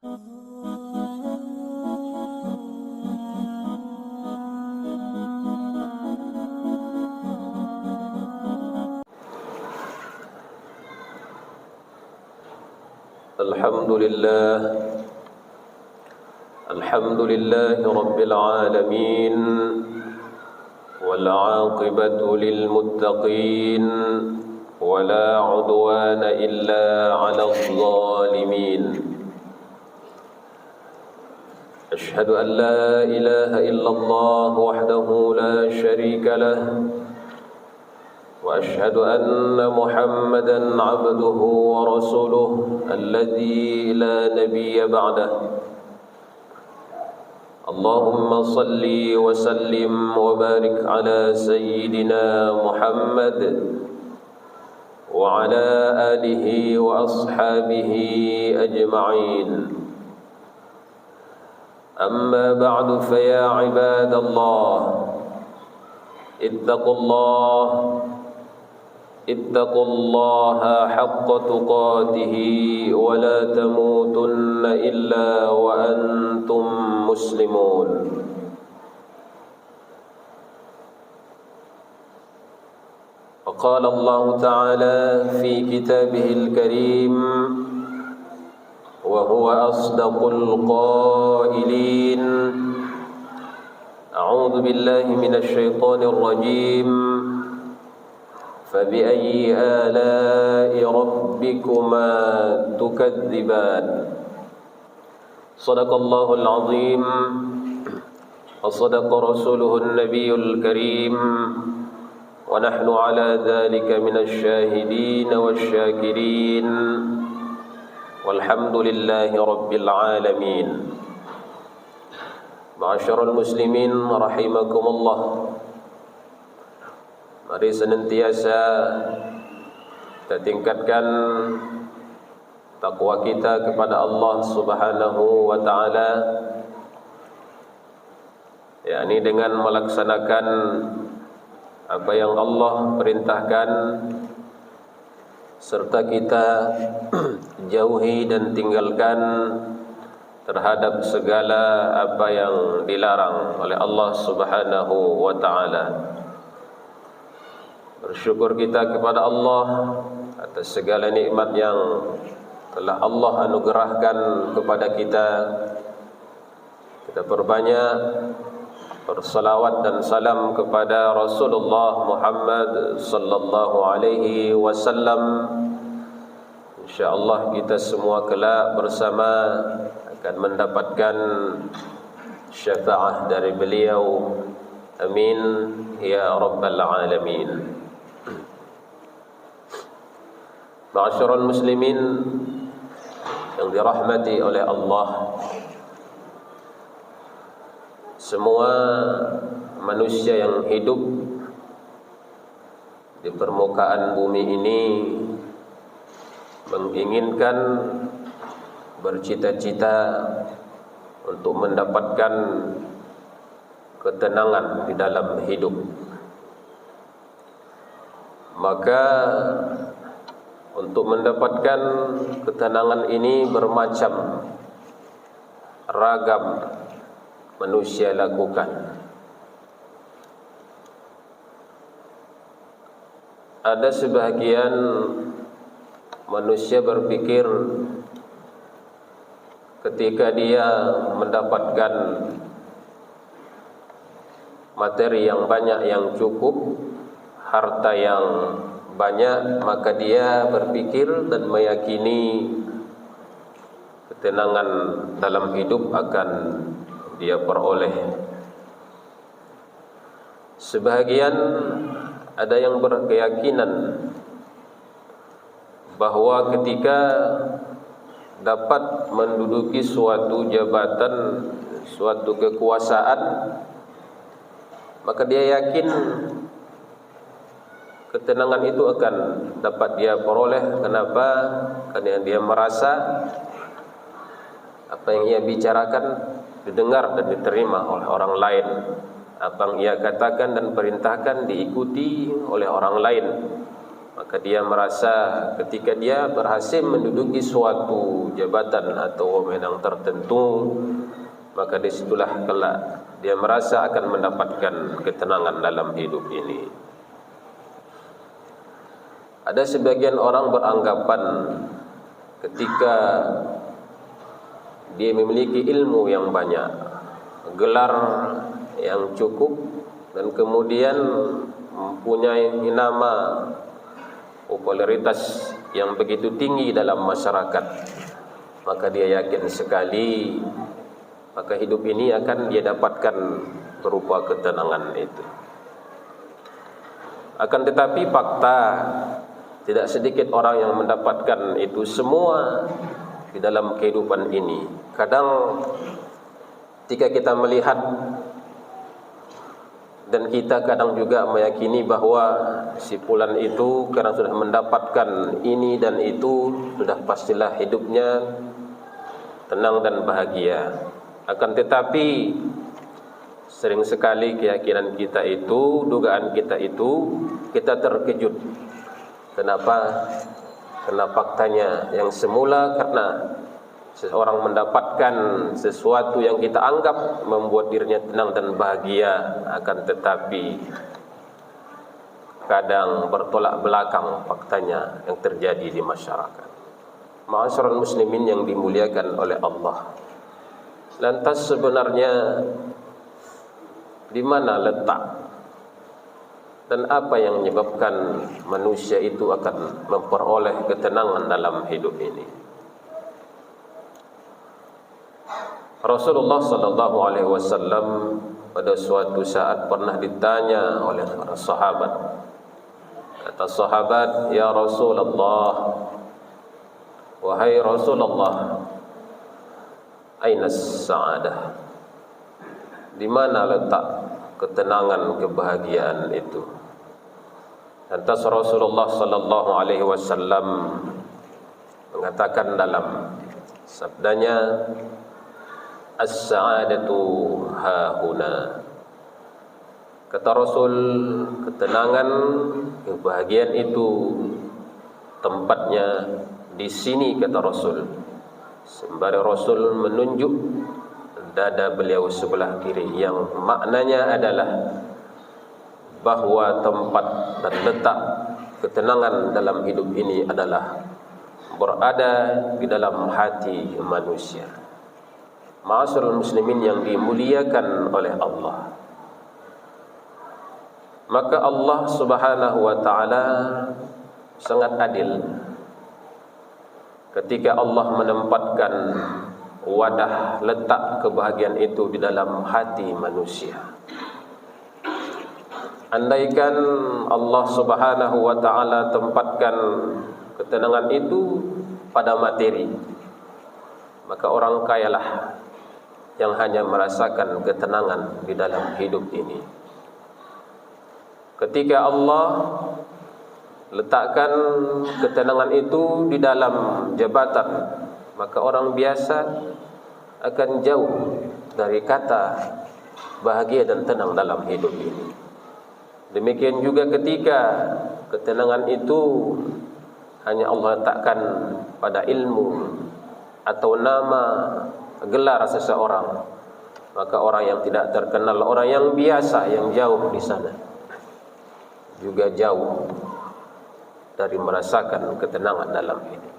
الحمد لله رب العالمين والعاقبة للمتقين ولا عدوان إلا على الظالمين أشهد أن لا إله إلا الله وحده لا شريك له وأشهد أن محمدًا عبده ورسوله الذي لا نبي بعده اللهم صل وسلم وبارك على سيدنا محمد وعلى آله وأصحابه أجمعين أما بعد فيا عباد الله اتقوا الله حق تقاته ولا تموتن إلا وأنتم مسلمون وقال الله تعالى في كتابه الكريم وهو أصدق القائلين أعوذ بالله من الشيطان الرجيم فبأي آلاء ربكما تكذبان صدق الله العظيم وصدق رسوله النبي الكريم ونحن على ذلك من الشاهدين والشاكرين والحمد لله رب العالمين معاشر المسلمين رحمكم الله. Mari senantiasa kita tingkatkan takwa kita kepada Allah Subhanahu wa taala, yakni dengan melaksanakan apa yang Allah perintahkan serta kita jauhi dan tinggalkan terhadap segala apa yang dilarang oleh Allah Subhanahu wa taala. Bersyukur kita kepada Allah atas segala nikmat yang telah Allah anugerahkan kepada kita. Kita perbanyak bersalawat dan salam kepada Rasulullah Muhammad sallallahu alaihi wasallam. Insyaallah kita semua kelak bersama akan mendapatkan syafaat dari beliau. Amin ya rabbal alamin. Ma'asyiral muslimin yang dirahmati oleh Allah, semua manusia yang hidup di permukaan bumi ini menginginkan, bercita-cita untuk mendapatkan ketenangan di dalam hidup. Maka untuk mendapatkan ketenangan ini bermacam ragam manusia lakukan. Ada sebahagian manusia berpikir ketika dia mendapatkan materi yang banyak, yang cukup, harta yang banyak, maka dia berpikir dan meyakini ketenangan dalam hidup akan dia peroleh. Sebahagian ada yang berkeyakinan bahwa ketika dapat menduduki suatu jabatan, suatu kekuasaan, maka dia yakin ketenangan itu akan dapat dia peroleh. Kenapa? Karena dia merasa apa yang ia bicarakan didengar dan diterima oleh orang lain. Apa yang ia katakan dan perintahkan diikuti oleh orang lain. maka dia merasa ketika dia berhasil menduduki suatu jabatan atau wewenang tertentu, maka disitulah kelak dia merasa akan mendapatkan ketenangan dalam hidup ini. Ada sebagian orang beranggapan ketika dia memiliki ilmu yang banyak, gelar yang cukup, dan kemudian mempunyai nama popularitas yang begitu tinggi dalam masyarakat, maka dia yakin sekali maka hidup ini akan dia dapatkan berupa ketenangan itu. Akan tetapi fakta, tidak sedikit orang yang mendapatkan itu semua di dalam kehidupan ini. Kadang ketika kita melihat dan kita kadang juga meyakini bahwa si fulan itu karena sudah mendapatkan ini dan itu, sudah pastilah hidupnya tenang dan bahagia. Akan tetapi sering sekali keyakinan kita itu, dugaan kita itu, kita terkejut. Kenapa? Karena faktanya yang semula karena seseorang mendapatkan sesuatu yang kita anggap membuat dirinya tenang dan bahagia, akan tetapi kadang bertolak belakang faktanya yang terjadi di masyarakat. Ma'asyiral muslimin yang dimuliakan oleh Allah, lantas sebenarnya di mana letak dan apa yang menyebabkan manusia itu akan memperoleh ketenangan dalam hidup ini? Rasulullah sallallahu alaihi wasallam pada suatu saat pernah ditanya oleh para sahabat. Kata sahabat, "Ya Rasulullah, wahai Rasulullah, aina as-sa'adah?" Di mana letak ketenangan, kebahagiaan itu? Lantas Rasulullah sallallahu alaihi wasallam mengatakan dalam sabdanya, "As-sa'adatu hahuna." Kata Rasul, ketenangan, kebahagiaan itu tempatnya di sini, kata Rasul. Sembari Rasul menunjuk dada beliau sebelah kiri, yang maknanya adalah bahwa tempat dan letak ketenangan dalam hidup ini adalah berada di dalam hati manusia. Ma'asyiral muslimin yang dimuliakan oleh Allah, maka Allah Subhanahu wa ta'ala sangat adil ketika Allah menempatkan wadah letak kebahagiaan itu di dalam hati manusia. Andaikan Allah Subhanahu wa ta'ala tempatkan ketenangan itu pada materi, maka orang kayalah yang hanya merasakan ketenangan di dalam hidup ini. Ketika Allah letakkan ketenangan itu di dalam jabatan, maka orang biasa akan jauh dari kata bahagia dan tenang dalam hidup ini. Demikian juga ketika ketenangan itu hanya Allah letakkan pada ilmu atau nama, gelar seseorang, maka orang yang tidak terkenal, orang yang biasa, yang jauh di sana, juga jauh dari merasakan ketenangan dalam ini.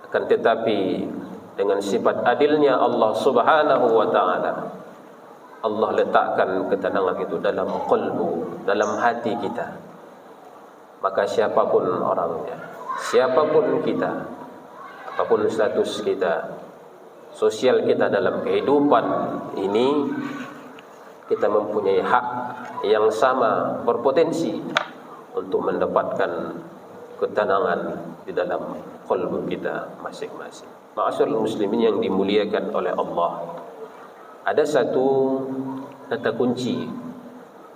Akan tetapi dengan sifat adilnya Allah Subhanahu wa ta'ala, Allah letakkan ketenangan itu dalam qalbu, dalam hati kita. Maka siapapun orangnya, siapapun kita, apapun status kita, sosial kita dalam kehidupan ini, kita mempunyai hak yang sama, berpotensi untuk mendapatkan ketenangan di dalam qalbu kita masing-masing. Ma'asyiral muslimin yang dimuliakan oleh Allah, ada satu kata kunci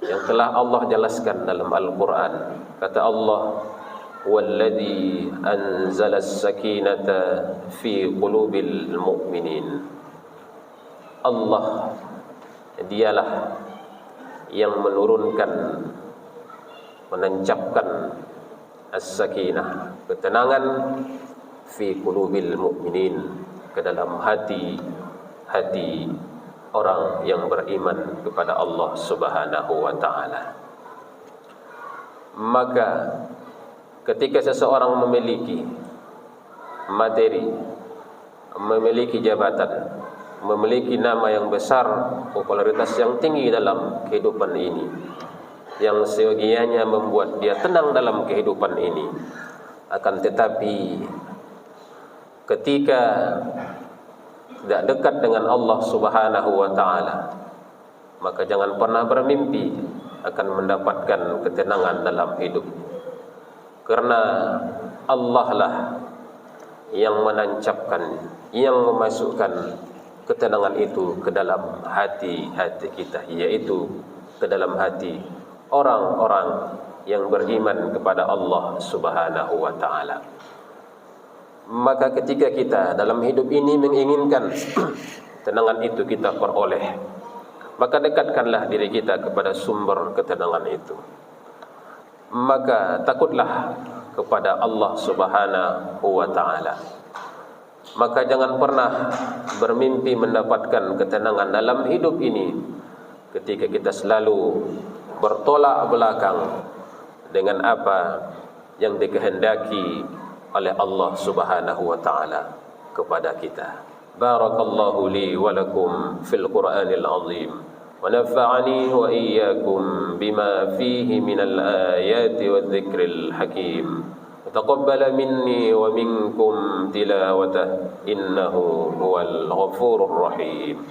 yang telah Allah jelaskan dalam Al-Quran. Kata Allah, "Walladzi anzala as-sakinata fi qulubil mu'minin." Allah dialah yang menurunkan, menancapkan as-sakinah, ketenangan fi qulubil mu'minin, ke dalam hati orang yang beriman kepada Allah Subhanahu wa taala. Maka ketika seseorang memiliki materi, memiliki jabatan, memiliki nama yang besar, popularitas yang tinggi dalam kehidupan ini, yang seyogianya membuat dia tenang dalam kehidupan ini, akan tetapi ketika tidak dekat dengan Allah Subhanahu wa taala, maka jangan pernah bermimpi akan mendapatkan ketenangan dalam hidup. Karena Allah lah yang menancapkan, yang memasukkan ketenangan itu ke dalam hati-hati kita, yaitu ke dalam hati orang-orang yang beriman kepada Allah Subhanahu wa taala. Maka ketika kita dalam hidup ini menginginkan ketenangan itu kita peroleh, maka dekatkanlah diri kita kepada sumber ketenangan itu. Maka takutlah kepada Allah Subhanahu wa taala. Maka jangan pernah bermimpi mendapatkan ketenangan dalam hidup ini ketika kita selalu bertolak belakang dengan apa yang dikehendaki oleh Allah Subhanahu wa taala kepada kita. Barakallahu li wa lakum fil Qur'anil azim wa nafa'ani wa iyyakum bima fihi minal ayati wadh-dhikril hakim. Taqabbal minni wa minkum tilawatah innahu huwal ghafurur rahim.